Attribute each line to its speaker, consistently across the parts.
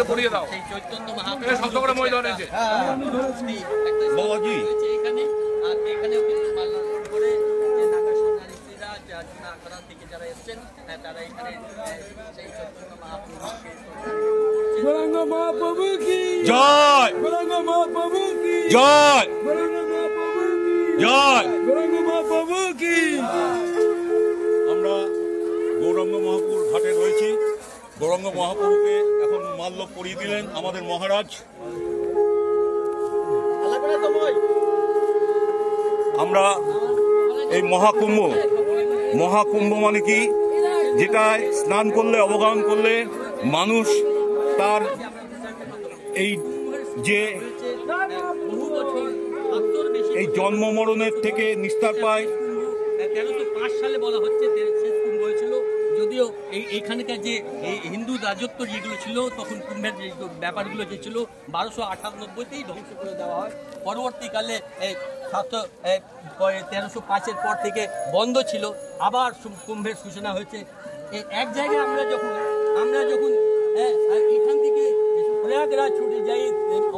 Speaker 1: পড়িয়ে দাও
Speaker 2: সেই চৈতন্য
Speaker 1: শব্দ করে ময়দান হয়েছে
Speaker 2: বাবাজি এখানে আর এখানেও কিন্তু মাল্য করে নাগা সন্ন্যাসীরা আখড়া থেকে যারা এসেছেন তারা এখানে সেই চৈতন্য মহাপ্রভুকে
Speaker 3: গৌরাঙ্গ মহাপ্রভু কি
Speaker 4: জয়,
Speaker 3: গৌরাঙ্গ মহাপ্রভু কি
Speaker 4: জয়,
Speaker 3: গৌরাঙ্গ মহাপ্রভু কি
Speaker 4: জয়।
Speaker 3: গৌরাঙ্গ মহাপ্রভু কি।
Speaker 4: আমরা গৌরাঙ্গ মহাপ্রভুর ঘাটে রয়েছি। গৌরাঙ্গ মহাপ্রভুকে এখন মাল্য পরিয়ে দিলেন আমাদের মহারাজ। আমরা এই মহাকুম্ভ মানে কি, যেটায় স্নান করলে, অবগাহন করলে মানুষ তার এই যে এই জন্ম মরণের থেকে নিস্তার পায়।
Speaker 2: 1305 সালে বলা হচ্ছে শেষ কুম্ভ হয়েছিল, যদিও এইখানকার যে হিন্দু রাজত্ব যেগুলো ছিল তখন কুম্ভের যে ব্যাপারগুলো যে ছিল 1298তেই ধ্বংস করে দেওয়া হয়। পরবর্তীকালে 1305-এর পর থেকে বন্ধ ছিল, আবার কুম্ভের সূচনা হয়েছে। এক জায়গায় আমরা যখন এখান থেকে প্রয়াগরাজ ছুটে যাই,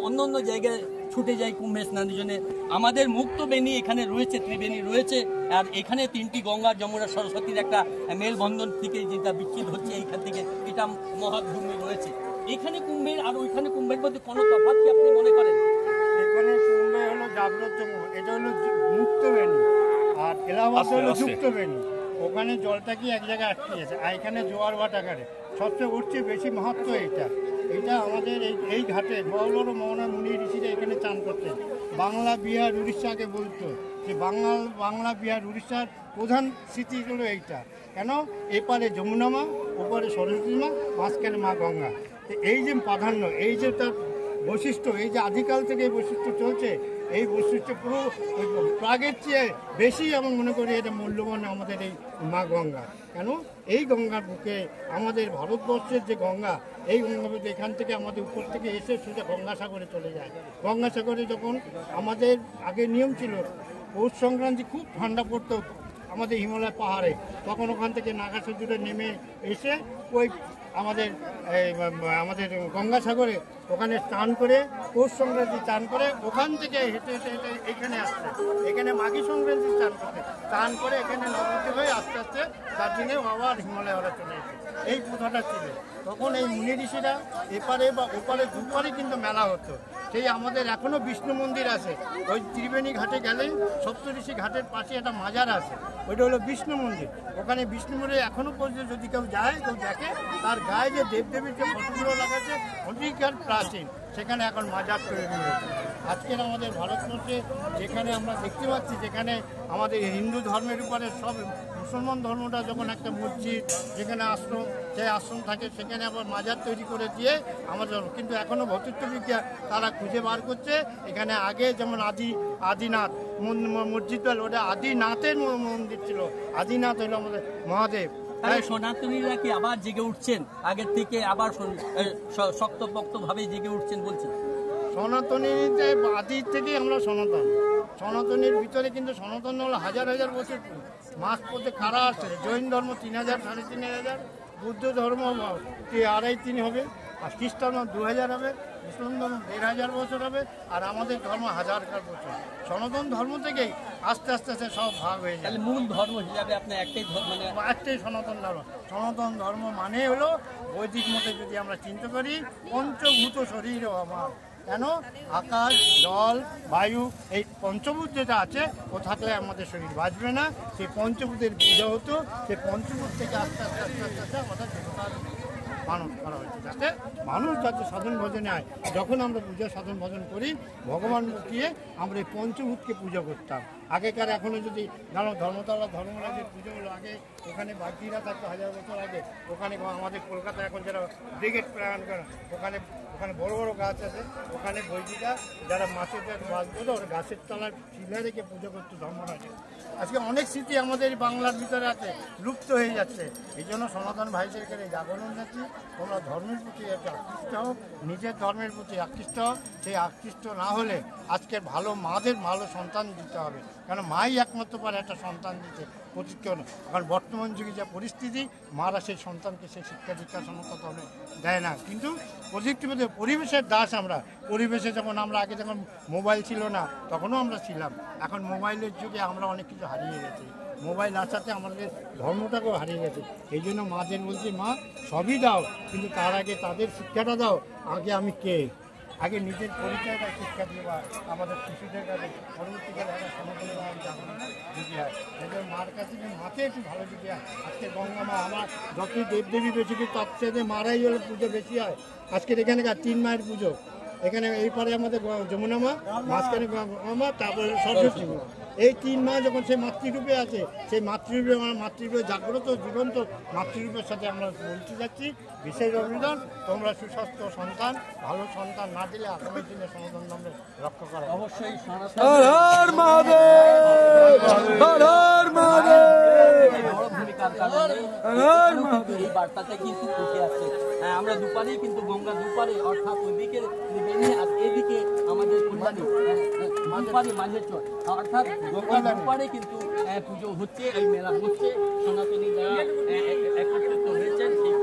Speaker 2: অন্য জায়গায় ছুটে যাই কুম্ভে স্নানের জন্য, আমাদের মুক্ত বেনি এখানে রয়েছে, ত্রিবেণী রয়েছে। আর এখানে 3টি গঙ্গা, যমুনা, সরস্বতীর একটা মেলবন্ধন থেকে যেটা বিচ্ছিন্ন হচ্ছে এইখান থেকে, এটা মহাভূমি রয়েছে। এখানে কুম্ভের আর ওইখানে কুম্ভের মধ্যে কোনো তফাৎ কি আপনি মনে করেন?
Speaker 5: এখানে কুম্ভে হলো জাগ্রত, এটা হলো মুক্ত বেনি, আর এলাহাবাদ হলো যুক্ত বেনি। ওখানে জলটা কি এক জায়গায় আটকে গেছে, আর এখানে জোয়ার ভাটাকারে সবচেয়ে উঠছে বেশি মাহাত্ম্য এটা আমাদের এই ঘাটে বড় বড় মহনা মুনি ঋষিরা এখানে চান করতেন। বাংলা, বিহার, উড়িষ্যাকে বলতো যে বাংলা, বিহার, উড়িষ্যার প্রধান স্মৃতি হলো এইটা। কেন? এপারে যমুনা মা, ওপারে সরস্বতী মা, মাঝখানে মা গঙ্গা। তো এই যে প্রাধান্য, এই যে তার বৈশিষ্ট্য, এই যে আদিকাল থেকে এই বৈশিষ্ট্য চলছে, এই বৈশিষ্ট্য পুরো প্রাগের চেয়ে বেশি আমি মনে করি এটা মূল্যবান আমাদের এই মা গঙ্গা। কেন? এই গঙ্গার বুকে আমাদের ভারতবর্ষের যে গঙ্গা, এই গঙ্গা এখান থেকে আমাদের উপর থেকে এসে সোজা গঙ্গাসাগরে চলে যায়। গঙ্গাসাগরে যখন আমাদের আগে নিয়ম ছিল, পৌষ সংক্রান্তি খুব ঠান্ডা পড়তো আমাদের হিমালয় পাহাড়ে, তখন ওখান থেকে নাগাসাজুরে নেমে এসে ওই আমাদের গঙ্গাসাগরে ওখানে স্নান করে, পৌষ সংক্রান্তি স্নান করে, ওখান থেকে হেঁটে হেঁটে হেঁটে এখানে আসছে, এখানে মাঘী সংক্রান্তি স্নান করে এখানে নবদ্বীপ হয়ে আস্তে আস্তে দার্জিলিংয়ে আবার হিমালয় ওরা চলে এসেছে। এই প্রথাটা ছিল। তখন এই মুনি ঋষিরা এপারে বা ওপারে দুপারে কিন্তু মেলা হতো। সেই আমাদের এখনও বিষ্ণু মন্দির আছে, ওই ত্রিবেণী ঘাটে গেলেই সপ্তঋষি ঘাটের পাশে একটা মাজার আছে, ওইটা হলো বিষ্ণু মন্দির। ওখানে বিষ্ণু মন্দিরে এখনও পর্যন্ত যদি কেউ যায়, কেউ দেখে, তার গায়ে যে দেবদেবীর যে ফটোগুলো লাগাচ্ছে অধিকার প্রাচীন, সেখানে এখন মাজার তৈরি হয়েছে। আজকের আমাদের ভারতবর্ষে যেখানে আমরা দেখতে পাচ্ছি, যেখানে আমাদের হিন্দু ধর্মের উপরে সব মুসলমান ধর্মটা যখন একটা মসজিদ, যেখানে আশ্রম, সেই আশ্রম থাকে, সেখানে আবার মাজার তৈরি করে দিয়ে আমাদের, কিন্তু এখনও ভৌতত্ত্ববিজ্ঞান তারা খুঁজে বার করছে। এখানে আগে যেমন আদিনাথ মসজিদ, ওটা আদিনাথের মন্দির ছিল, আদিনাথ হলো আমাদের মহাদেব।
Speaker 2: তাই সনাতনীরা কি আবার জেগে উঠছেন আগের থেকে, আবার শক্তপোক্তভাবে জেগে উঠছেন বলছেন?
Speaker 5: সনাতনীতে আদির থেকেই আমরা সনাতনীর ভিতরে, কিন্তু সনাতন হলো হাজার হাজার বছর মাস পথে কারা আসছে। জৈন ধর্ম 3000, 3500, বুদ্ধ ধর্ম 2.5-3 হবে, আর খ্রিস্টান 2000 হবে, মুসলিম ধর্ম 1500 বছর হবে, আর আমাদের ধর্ম 1000 বছর। সনাতন ধর্ম থেকেই আস্তে আস্তে আস্তে সব ভাগ হয়ে যায়।
Speaker 2: তাহলে মূল ধর্ম হিসাবে আপনার একটাই
Speaker 5: সনাতন ধর্ম। সনাতন ধর্ম মানে হলো বৈদিক মতে যদি আমরা চিন্তা করি, পঞ্চভূত শরীর আমার। কেন? আকাশ, জল, বায়ু, এই পঞ্চভূত যেটা আছে, ও থাকলে আমাদের শরীর বাঁচবে না। সেই পঞ্চভূতের পূজা হতো, সেই পঞ্চভূত থেকে আস্তে আস্তে আস্তে আস্তে আস্তে আমাদের দেবতার মানুষ করা হয়েছে, যাতে মানুষ যাতে সাধন ভজনে আয়। যখন আমরা পূজা সাধন ভজন করি, ভগবান মুখিয়ে আমরা এই পঞ্চভূতকে পূজা করতাম। আগেকার এখনও যদি জানো, ধর্মতলা ধর্মরাজের পুজো হলো, আগে ওখানে বাগদিরা থাকতো 1000 বছর আগে। ওখানে আমাদের কলকাতা এখন যারা ব্রিগেড প্ল্যান করে, ওখানে বড় বড় গাছ আছে, ওখানে বৈদিরা যারা মাছের মাছ বলো, ওরা গাছের তলায় শিলা রেখে পুজো করতো ধর্মরাজে। আজকে অনেক স্মৃতি আমাদের বাংলার ভিতরে আছে, লুপ্ত হয়ে যাচ্ছে। এই জন্য সনাতন ভাইদের এখানে জাগরণ যাচ্ছি, তোমরা ধর্মের প্রতি একটা আকৃষ্ট হও, নিজের ধর্মের প্রতি আকৃষ্ট হও। সেই আকৃষ্ট না হলে আজকের ভালো মাদের ভালো সন্তান দিতে হবে। কারণ মাই একমাত্র পারে একটা সন্তান দিতে, প্রতীক কেউ না। কারণ বর্তমান যুগে যা পরিস্থিতি, মারা সেই সন্তানকে সেই শিক্ষা দীক্ষা সমতভাবে দেয় না। কিন্তু প্রযুক্তিগত পরিবেশের দাস আমরা। পরিবেশে যখন আমরা আগে যখন মোবাইল ছিল না তখনও আমরা ছিলাম, এখন মোবাইলের যুগে আমরা অনেক কিছু হারিয়ে গেছি। মোবাইল আসাতে আমাদের ধর্মটাকেও হারিয়ে গেছে। এই জন্য মাদের বলছি, মা সবই দাও, কিন্তু তার আগে তাদের শিক্ষাটা দাও। আগে আমি কে, আগে নিজের পরিচয়টা শিক্ষা দেওয়া আমাদের শিশুদের কাছে, পরবর্তীকালে একটা সমাজের দিতে হয়। এদের মার কাছে মাকে একটু ভালো দিতে হয়। আজকে গঙ্গা মা, আমার যতই দেবদেবী বেশি, কিন্তু তার চেয়ে মারাই হলে পুজো বেশি হয়। আজকের এখানে 3 মায়ের পুজো, এখানে এই পারে আমাদের যমুনা মা, মাঝখানে গঙ্গা মা, তারপরে সরস্বতী মা। এই 3 মা যখন সেই মাতৃরূপে আছে, সেই মাতৃরূপে আমার মাতৃরূপে জাগ্রত জীবন্ত মাতৃরূপের সাথে আমরা বলতে যাচ্ছি, বিশেষ অভিযান। তোমরা সুস্বাস্থ্য সন্তান, ভালো সন্তান না দিলে আগামী দিনে সমাধান আমরা রক্ষা করা
Speaker 2: অবশ্যই
Speaker 3: হর হর মহাদেব, হর হর মহাদেব,
Speaker 2: বড় ভূমিকার কারণে
Speaker 3: হর
Speaker 2: এই বার্তাটা কিন্তু উঠে আসছে। আমরা দুপারেই কিন্তু গঙ্গা দুপারে, অর্থাৎ ওইদিকে ত্রিবেণী আর এদিকে আমাদের কল্যাণী, দুপারে মাঝের চর, অর্থাৎ গঙ্গা দুপারে কিন্তু পুজো হচ্ছে, এই মেলা হচ্ছে। সনাতনী যারা একত্রিত হয়েছেন সেই